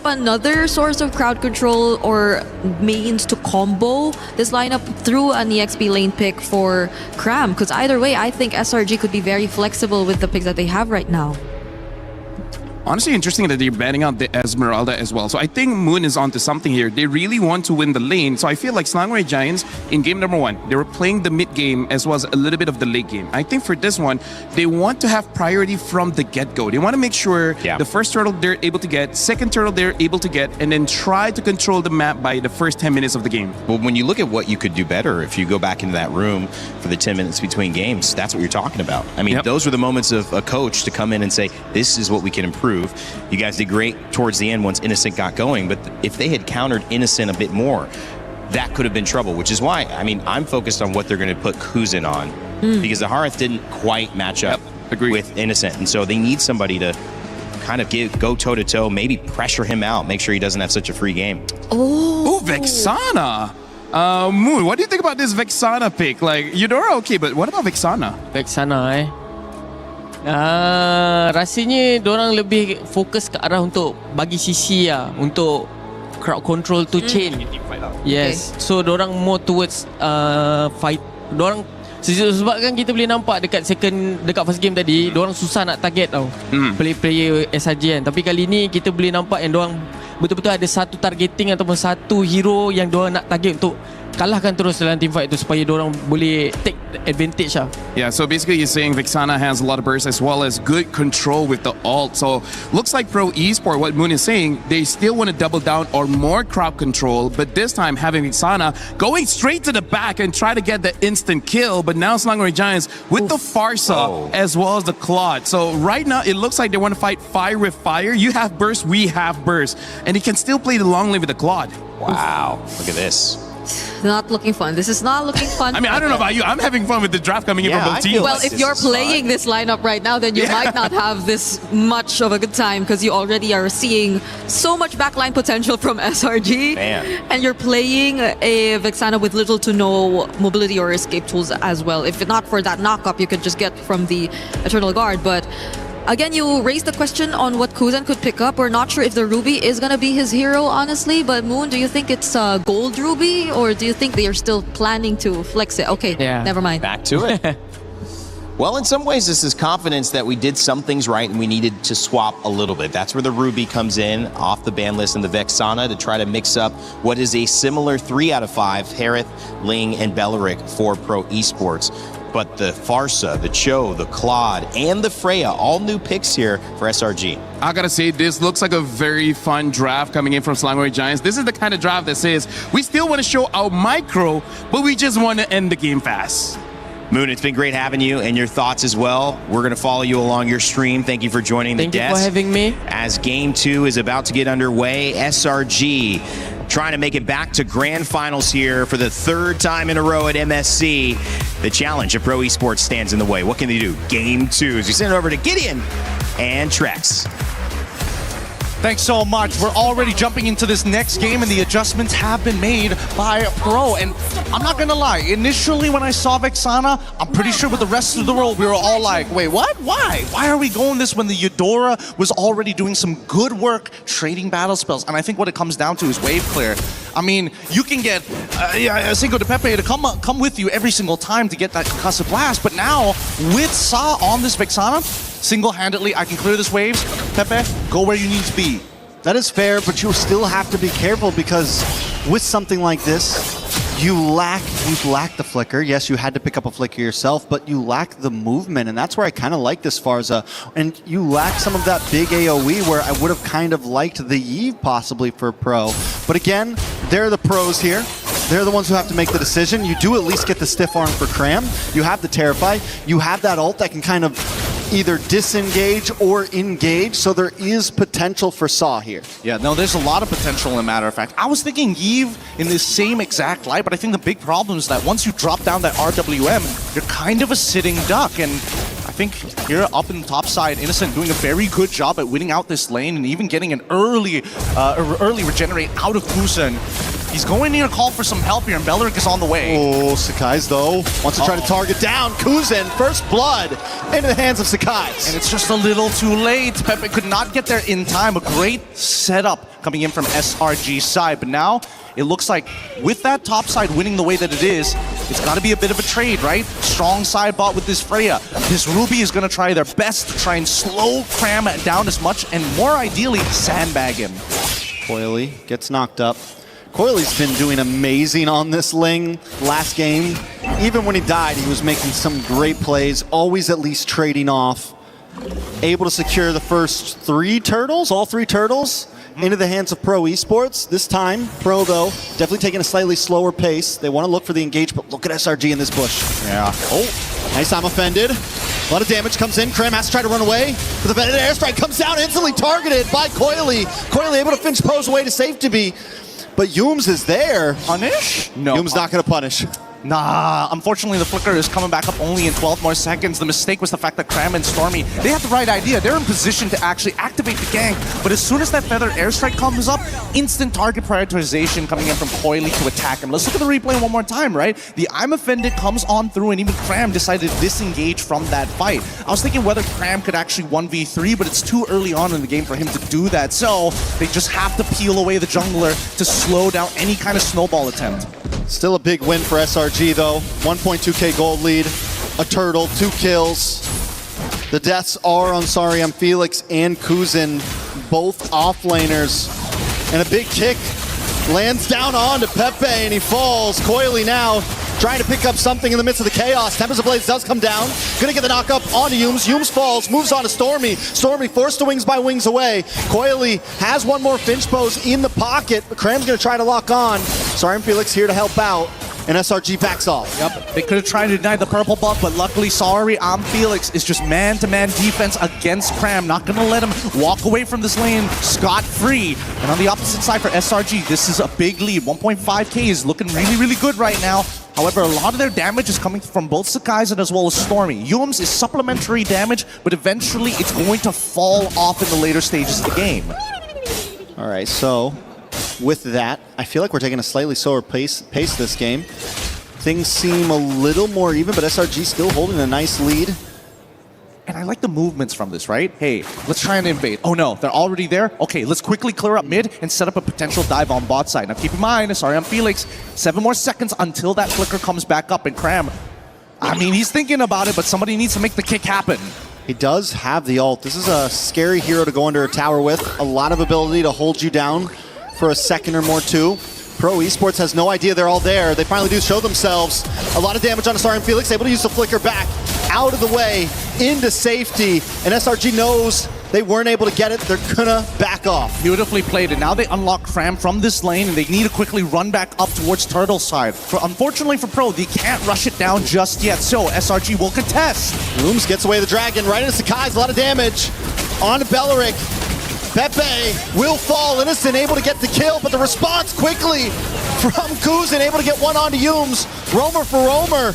another source of crowd control or means to combo this lineup through an EXP lane pick for Cram? Because either way, I think SRG could be very flexible with the picks that they have right now. Honestly, interesting that they're banning out the Esmeralda as well. So I think Moon is onto something here. They really want to win the lane. So I feel like Selangor Giants, in game number 1, they were playing the mid game as well as a little bit of the late game. I think for this one, they want to have priority from the get-go. They want to make sure the first turtle they're able to get, second turtle they're able to get, and then try to control the map by the first 10 minutes of the game. Well, when you look at what you could do better, if you go back into that room for the 10 minutes between games, that's what you're talking about. I mean, those were the moments of a coach to come in and say, this is what we can improve. You guys did great towards the end once Innocent got going, but if they had countered Innocent a bit more, that could have been trouble, which is why, I mean, I'm focused on what they're going to put Kuzin on, because the Harith didn't quite match up with Innocent, and so they need somebody to kind of go toe-to-toe, maybe pressure him out, make sure he doesn't have such a free game. Oh, Vexana! Moon, what do you think about this Vexana pick? Like, Eudora okay, but what about Vexana? Vexana rasanya diorang lebih fokus ke arah untuk bagi sisi untuk crowd control to chain. Yes. So diorang more towards fight. Diorang sebab kan kita boleh nampak dekat first game tadi, diorang susah nak target tau. Player SRG kan. Tapi kali ni kita boleh nampak yang diorang betul-betul ada satu targeting ataupun satu hero yang diorang nak target untuk kalahkan terus dalam team fight tu supaya diorang boleh take advantage lah. Yeah, so basically you're saying Vexana has a lot of burst as well as good control with the ult. So looks like Pro Esport, what Moon is saying, they still want to double down on more crowd control, but this time having Vexana going straight to the back and try to get the instant kill. But now Selangor Giants with the Farsa as well as the Claude. So right now it looks like they want to fight fire with fire. You have burst, we have burst. And he can still play the long lane with the Claude. Wow, look at this. Not looking fun. This is not looking fun. I mean, I don't know about you. I'm having fun with the draft coming in from both teams. Well, if you're playing this lineup right now, then you might not have this much of a good time because you already are seeing so much backline potential from SRG. And you're playing a Vexana with little to no mobility or escape tools as well. If not for that knock-up you could just get from the Eternal Guard. But again, you raised the question on what Kuzan could pick up. We're not sure if the Ruby is going to be his hero, honestly. But Moon, do you think it's Gold Ruby? Or do you think they are still planning to flex it? Okay, never mind. Back to it. Well, in some ways, this is confidence that we did some things right and we needed to swap a little bit. That's where the Ruby comes in, off the ban list, and the Vexana to try to mix up what is a similar 3 out of 5, Harith, Ling, and Belleric for Pro Esports. But the Farsa, the Cho, the Claude, and the Freya, all new picks here for SRG. I gotta say, this looks like a very fun draft coming in from Selangor Giants. This is the kind of draft that says, we still want to show our micro, but we just want to end the game fast. Moon, it's been great having you and your thoughts as well. We're going to follow you along your stream. Thank you for joining the desk. Thank you for having me. As Game 2 is about to get underway, SRG trying to make it back to grand finals here for the 3rd time in a row at MSC. The challenge of Pro Esports stands in the way. What can they do? Game 2 as we send it over to Gideon and Trex. Thanks so much. We're already jumping into this next game and the adjustments have been made by Pro. And I'm not gonna lie, initially when I saw Vexana, I'm pretty sure with the rest of the world, we were all like, wait, what? Why? Why are we going this when the Eudora was already doing some good work trading battle spells? And I think what it comes down to is wave clear. I mean, you can get Cinco de Pepe to come with you every single time to get that concussive blast, but now with Sa on this Vexana, single-handedly, I can clear this waves. Pepe, go where you need to be. That is fair, but you still have to be careful because with something like this, you lack the flicker. Yes, you had to pick up a flicker yourself, but you lack the movement, and that's where I kind of like this Farsa. And you lack some of that big AoE where I would have kind of liked the Eve possibly for Pro. But again, they're the pros here. They're the ones who have to make the decision. You do at least get the stiff arm for Cram. You have the Terrify. You have that ult that can kind of either disengage or engage, so there is potential for Saw here. Yeah, no, there's a lot of potential, in a matter of fact. I was thinking Eve in this same exact light, but I think the big problem is that once you drop down that RWM, you're kind of a sitting duck, and I think here up in the top side, Innocent doing a very good job at winning out this lane and even getting an early regenerate out of Kusan. He's going in to call for some help here, and Belleric is on the way. Oh, Sakai's though wants to try to target down Kuzin. First blood into the hands of Sakai's. And it's just a little too late. Pepe could not get there in time. A great setup coming in from SRG's side. But now it looks like with that top side winning the way that it is, it's got to be a bit of a trade, right? Strong side bot with this Freya. This Ruby is going to try their best to try and slow Cram down as much and more ideally sandbag him. Coily gets knocked up. Coily's been doing amazing on this Ling last game. Even when he died, he was making some great plays, always at least trading off. Able to secure the first 3 turtles, all 3 turtles, into the hands of Pro Esports. This time, Pro, though, definitely taking a slightly slower pace. They want to look for the engage, but look at SRG in this bush. Yeah. Oh, nice, I'm offended. A lot of damage comes in. Krim has to try to run away. But the vended airstrike comes down, instantly targeted by Coily. Coily able to finch pose away to safety. But Yooms is there. Punish? No. Yooms not going to punish. Nah, unfortunately the flicker is coming back up only in 12 more seconds. The mistake was the fact that Cram and Stormy, they had the right idea. They're in position to actually activate the gank, but as soon as that feathered airstrike comes up, instant target prioritization coming in from Coily to attack him. Let's look at the replay one more time, right? The I'm Offended comes on through and even Cram decided to disengage from that fight. I was thinking whether Cram could actually 1v3, but it's too early on in the game for him to do that, so they just have to peel away the jungler to slow down any kind of snowball attempt. Still a big win for SRG, though. 1.2k gold lead, a turtle, 2 kills. The deaths are on Sorry I'm Felix and Kuzin, both offlaners. And a big kick lands down onto Pepe, and he falls. Coily now trying to pick up something in the midst of the chaos. Tempest of Blades does come down. Gonna get the knock up onto Yooms. Yooms falls, moves on to Stormy. Stormy forced to wings by wings away. Coily has one more finch pose in the pocket, but Cram's gonna try to lock on. Sorry, I'm Felix here to help out, and SRG backs off. Yep, they could have tried to deny the purple buff, but luckily, Sorry, I'm Felix is just man-to-man defense against Cram. Not gonna let him walk away from this lane scot-free. And on the opposite side for SRG, this is a big lead. 1.5k is looking really, really good right now. However, a lot of their damage is coming from both Sakai's as well as Stormy. Yooms is supplementary damage, but eventually it's going to fall off in the later stages of the game. All right, so with that, I feel like we're taking a slightly slower pace this game. Things seem a little more even, but SRG still holding a nice lead. And I like the movements from this, right? Hey, let's try and invade. Oh no, they're already there? Okay, let's quickly clear up mid and set up a potential dive on bot side. Now keep in mind, Sorry I'm Felix, 7 more seconds until that flicker comes back up, and Cram, I mean, he's thinking about it, but somebody needs to make the kick happen. He does have the ult. This is a scary hero to go under a tower with. A lot of ability to hold you down for a second or more too. Pro Esports has no idea they're all there. They finally do show themselves. A lot of damage on Sorry I'm Felix, able to use the flicker back out of the way into safety, and SRG knows they weren't able to get it. They're gonna back off. Beautifully played, and now they unlock Cram from this lane, and they need to quickly run back up towards Turtle side. Unfortunately for Pro, they can't rush it down just yet, so SRG will contest. Looms gets away the dragon, right into Sakai's, a lot of damage. On to Belleric. Pepe will fall, Innocent able to get the kill, but the response quickly from Kuzin, able to get one onto Yooms. Roamer for Roamer.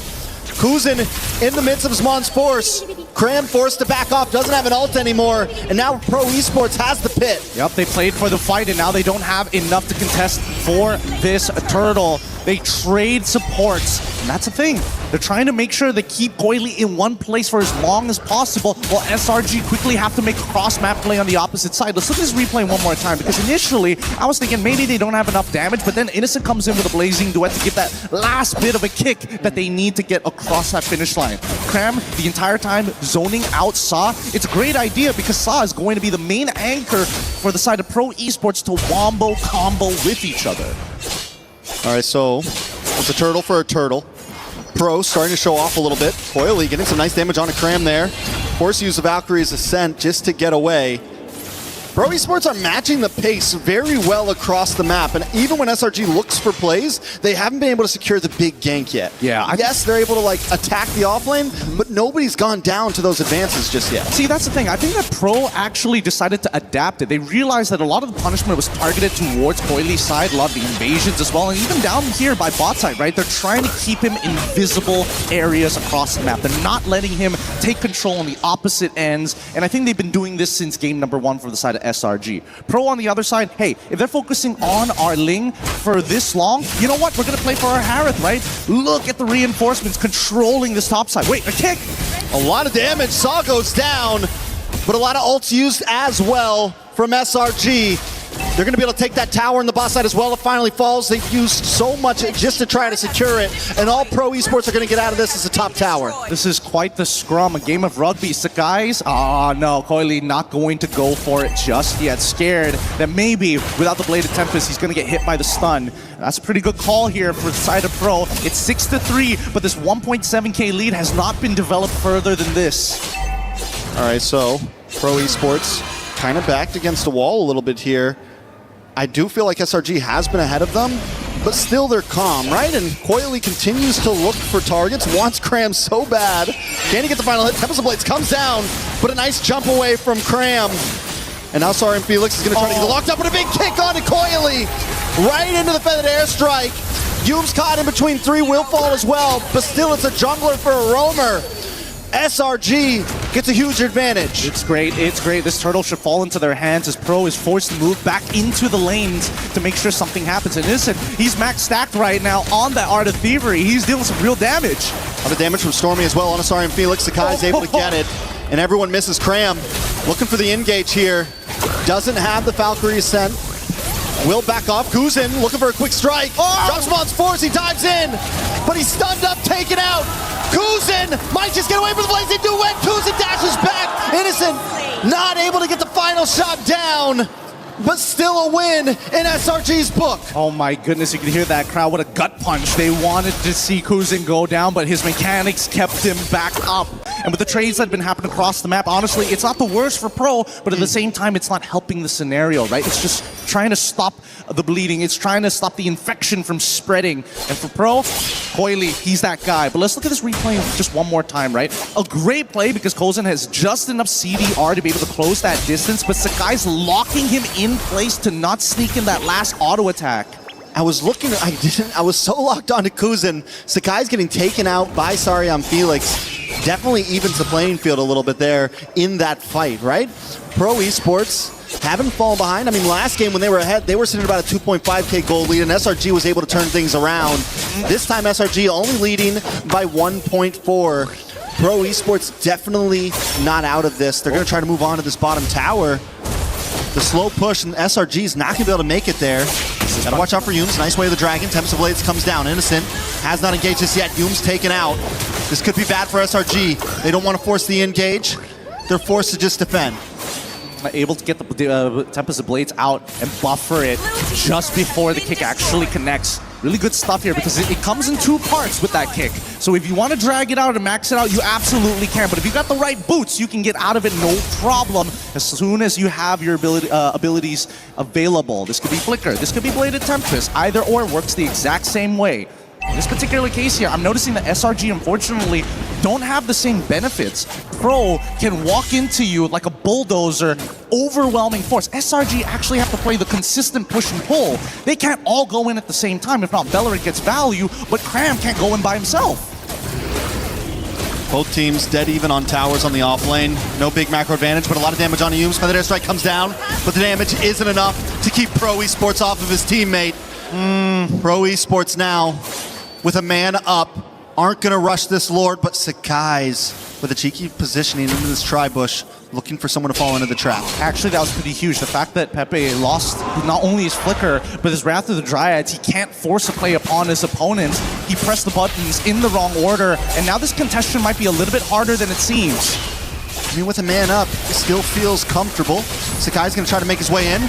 Kuzin in the midst of Zmon's force. Cram forced to back off, doesn't have an ult anymore, and now Pro Esports has the pit. Yep, they played for the fight, and now they don't have enough to contest for this turtle. They trade supports, and that's the thing. They're trying to make sure they keep Coily in one place for as long as possible, while SRG quickly have to make a cross-map play on the opposite side. Let's look at this replay one more time, because initially, I was thinking maybe they don't have enough damage, but then Innocent comes in with a blazing duet to give that last bit of a kick that they need to get across that finish line. Cram, the entire time, zoning out Sa. It's a great idea, because Sa is going to be the main anchor for the side of Pro Esports to wombo combo with each other. All right, so it's a turtle for a turtle. Pro starting to show off a little bit. Coily getting some nice damage on a Cram there. Force use of Valkyrie's Ascent just to get away. Pro Esports are matching the pace very well across the map, and even when SRG looks for plays, they haven't been able to secure the big gank yet. Yeah, yes, they're able to like attack the offlane, but nobody's gone down to those advances just yet. See, that's the thing. I think that Pro actually decided to adapt it. They realized that a lot of the punishment was targeted towards Coily's side, a lot of the invasions as well, and even down here by bot side, right? They're trying to keep him in visible areas across the map. They're not letting him take control on the opposite ends, and I think they've been doing this since game number 1 for the side of SRG. Pro on the other side, hey, if they're focusing on our Ling for this long, you know what? We're going to play for our Harith, right? Look at the reinforcements controlling this top side. Wait, a kick! A lot of damage. Saw goes down, but a lot of ults used as well from SRG. They're going to be able to take that tower in the bot side as well. It finally falls. They've used so much just to try to secure it, and all Pro Esports are going to get out of this is a top tower. This is quite the scrum, a game of rugby. Sakai's, no, Coily not going to go for it just yet. Scared that maybe without the Bladed Tempest, he's going to get hit by the stun. That's a pretty good call here for the side of Pro. It's 6-3, but this 1.7k lead has not been developed further than this. All right, so Pro Esports kind of backed against the wall a little bit here. I do feel like SRG has been ahead of them, but still they're calm, right? And Coily continues to look for targets, wants Cram so bad. Can he get the final hit? Tempest of Blades comes down, but a nice jump away from Cram. And now SRG and Felix is going to try to get locked up with a big kick onto Coily. Right into the feathered airstrike. Yume's caught in between three, will fall as well, but still it's a jungler for a roamer. SRG gets a huge advantage. It's great, it's great. This turtle should fall into their hands as Pro is forced to move back into the lanes to make sure something happens. And listen, he's max stacked right now on that Art of Thievery. He's dealing some real damage. A lot of damage from Stormy as well on SRG and Felix. Sakai's able to get it, and everyone misses Cram. Looking for the engage here. Doesn't have the Valkyrie Ascent. Will back off. Guzin looking for a quick strike. Drops him on force. He dives in, but he's stunned up, taken out. Guzin might just get away from the blaze. They do win. Guzin dashes back. Innocent not able to get the final shot down, but still a win in SRG's book. Oh my goodness, you can hear that crowd. What a gut punch. They wanted to see Guzin go down, but his mechanics kept him back up. And with the trades that have been happening across the map, honestly, it's not the worst for Pro, but at the same time, it's not helping the scenario, right? It's just trying to stop the bleeding. It's trying to stop the infection from spreading. And for Pro, Coily, he's that guy. But let's look at this replay just one more time, right? A great play because Kozin has just enough CDR to be able to close that distance, but Sakai's locking him in place to not sneak in that last auto attack. I was looking, I was so locked onto Kuzin. Sakai's getting taken out by SRG and Felix. Definitely evens the playing field a little bit there in that fight, right? Pro Esports haven't fallen behind. I mean, last game when they were ahead, they were sitting at about a 2.5k goal lead, and SRG was able to turn things around. This time, SRG only leading by 1.4. Pro Esports definitely not out of this. They're going to try to move on to this bottom tower. The slow push, and SRG's not going to be able to make it there. Gotta watch out for Yumes. Nice way of the dragon. Tempest of Blades comes down. Innocent has not engaged this yet. Yumes taken out. This could be bad for SRG. They don't want to force the engage. They're forced to just defend. Able to get the Tempest of Blades out and buffer it just before the kick actually connects. Really good stuff here because it comes in two parts with that kick. So if you want to drag it out and max it out, you absolutely can. But if you got the right boots, you can get out of it no problem as soon as you have your abilities available. This could be Flicker, this could be Bladed Tempest. Either or works the exact same way. In this particular case here, I'm noticing that SRG, unfortunately, don't have the same benefits. Pro can walk into you like a bulldozer, overwhelming force. SRG actually have to play the consistent push and pull. They can't all go in at the same time. If not, Bellerin gets value, but Cram can't go in by himself. Both teams dead even on towers on the off lane. No big macro advantage, but a lot of damage on Yumes. Feather Airstrike comes down, but the damage isn't enough to keep Pro Esports off of his teammate. Pro Esports now, with a man up, aren't going to rush this Lord, but Sakai's with a cheeky positioning into this tri-bush, looking for someone to fall into the trap. Actually, that was pretty huge. The fact that Pepe lost not only his Flicker, but his Wrath of the Dryads, he can't force a play upon his opponents. He pressed the buttons in the wrong order, and now this contestation might be a little bit harder than it seems. I mean, with a man up, it still feels comfortable. Sakai's going to try to make his way in.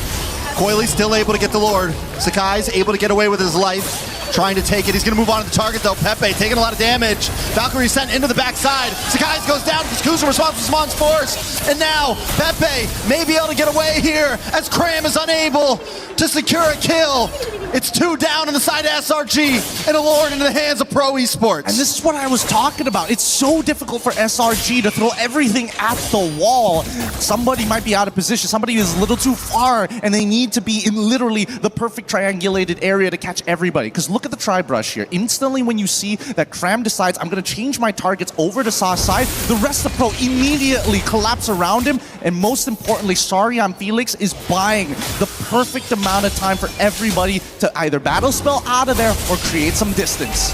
Coily's still able to get the Lord. Sakai's able to get away with his life, trying to take it. He's going to move on to the target, though. Pepe taking a lot of damage. Valkyrie sent into the backside. Sakai's goes down because Kuza responds with Smon's force. And now Pepe may be able to get away here as Cram is unable to secure a kill. It's 2 down on the side of SRG and a Lord into the hands of Pro Esports. And this is what I was talking about. It's so difficult for SRG to throw everything at the wall. Somebody might be out of position. Somebody is a little too far, and they need to be in literally the perfect triangulated area to catch everybody. Because look look at the tri-brush here. Instantly when you see that Cram decides, I'm going to change my targets over to Saw's side, the rest of Pro immediately collapse around him. And most importantly, Sorry on Felix is buying the perfect amount of time for everybody to either battle spell out of there or create some distance.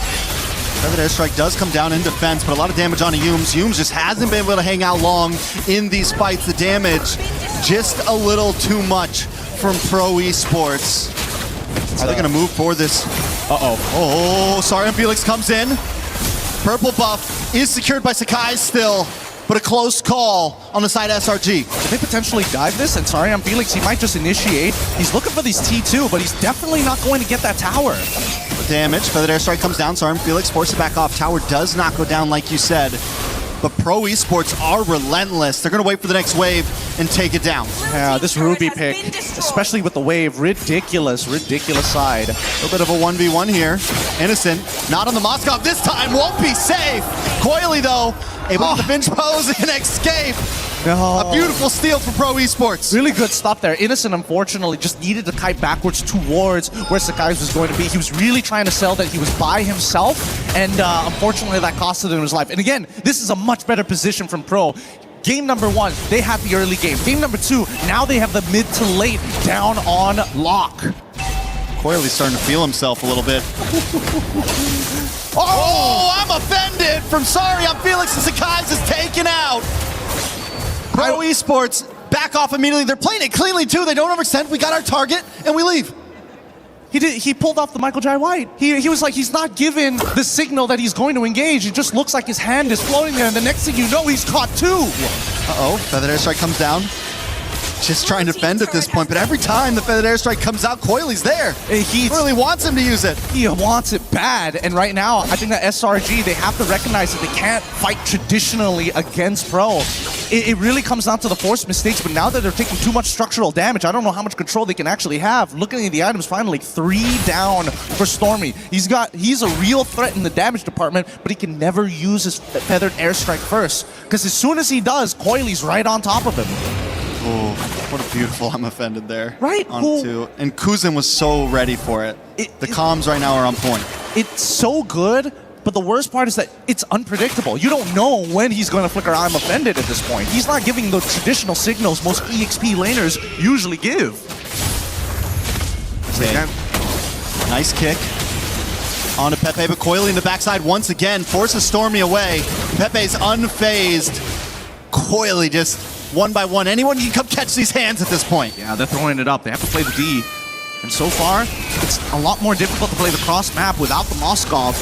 Feathered Airstrike does come down in defense, but a lot of damage on Yumes. Yumes just hasn't been able to hang out long in these fights. The damage just a little too much from Pro Esports. Are they going to move for this? Oh, Sorry, Felix comes in. Purple buff is secured by Sakai still, but a close call on the side SRG. Could they potentially dive this? And Sorry on Felix, he might just initiate. He's looking for these T2, but he's definitely not going to get that tower. Damage. Feathered Airstrike comes down. Sorry, Felix forces it back off. Tower does not go down like you said. But Pro Esports are relentless. They're going to wait for the next wave and take it down. Yeah, this Ruby pick, especially with the wave, ridiculous side. A little bit of a 1v1 here. Innocent, not on the Moskov this time, won't be safe. Coily, though, able to binge pose and escape. A beautiful steal for Pro Esports. Really good stop there. Innocent, unfortunately, just needed to kite backwards towards where Sakai's was going to be. He was really trying to sell that he was by himself, and unfortunately that costed him his life. And again, this is a much better position from Pro. Game number 1, they had the early game. Game number 2, now they have the mid to late down on lock. Coily's starting to feel himself a little bit. Oh, I'm offended from Sorry on Felix, and Sakai's is taken out. Pro Esports back off immediately. They're playing it cleanly too. They don't overextend. We got our target and we leave. He pulled off the Michael Jai White. He was like, he's not given the signal that he's going to engage. It just looks like his hand is floating there, and the next thing you know, he's caught too. Feathered Airstrike comes down. Just trying to defend at this point, but every time the Feathered Airstrike comes out, Coily's there. He really wants him to use it. He wants it bad, and right now, I think that SRG, they have to recognize that they can't fight traditionally against Pro. It really comes down to the forced mistakes, but now that they're taking too much structural damage, I don't know how much control they can actually have. Looking at the items, finally 3 down for Stormy. He's a real threat in the damage department, but he can never use his Feathered Airstrike first, because as soon as he does, Coily's right on top of him. Oh, what a beautiful I'm offended there. Right? And Kuzin was so ready for it. The comms right now are on point. It's so good, but the worst part is that it's unpredictable. You don't know when he's going to flicker I'm offended at this point. He's not giving the traditional signals most EXP laners usually give. Okay. Nice kick. On to Pepe, but Coily in the backside once again forces Stormy away. Pepe's unfazed. Coily just one by one. Anyone can come catch these hands at this point. Yeah, they're throwing it up. They have to play the D. And so far, it's a lot more difficult to play the cross map without the Moskov.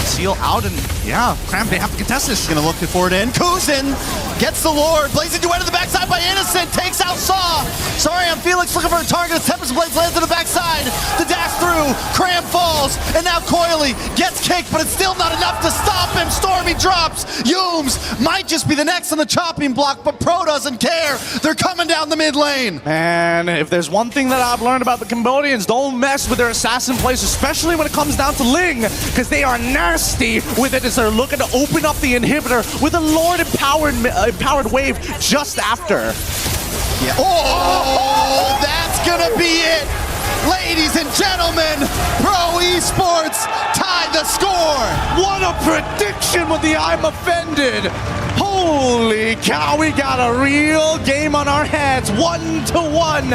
Seal out, and yeah, Cram, they have to contest this. Gonna look for it in. Kuzin gets the Lord. Blazing duet to the backside by Innocent. Takes out Saw. Sorry, I'm Felix looking for a target. As Tempest Blades lands to the backside. The dash through. Cram falls. And now Coily gets kicked, but it's still not enough to stop him. Stormy drops. Yumes might just be the next on the chopping block, but Pro doesn't care. They're coming down the mid lane. And if there's one thing that I've learned about the Cambodians, don't mess with their assassin plays, especially when it comes down to Ling, because they are nasty with it as they're looking to open up the inhibitor with a Lord empowered wave just after. Yeah. Oh, that's gonna be it. Ladies and gentlemen, Pro Esports tied the score. What a prediction with the I'm offended. Holy cow, we got a real game on our hands, 1-1.